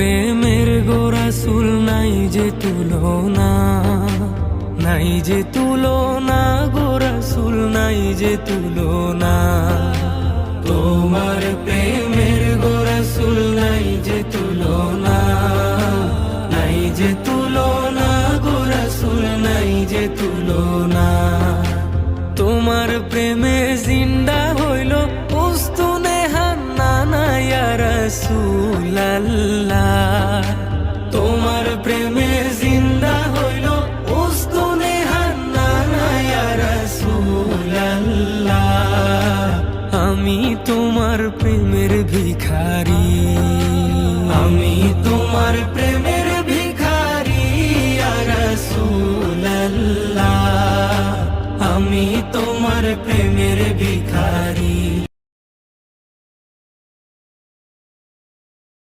প্রেমের গো রাসূল নাই যে তুলনা, নাই যে তুলনা গো রাসূল নাই যে তুলনা। তোমার প্রেমের গো রাসূল নাই যে তুলনা, নাই যে তুলনা গো রাসূল নাই যে তুলনা। তোমার প্রেমে জিন্দা হইল উস্তুনে হান্নানা ইয়া রাসূলাল্লাহ। তোমার প্রেমে জিন্দা হইল উস্তুনে হান্নানা ইয়া রাসূলাল্লাহ। আমি তোমার প্রেমের ভিখারি, আমি তোমার প্রেম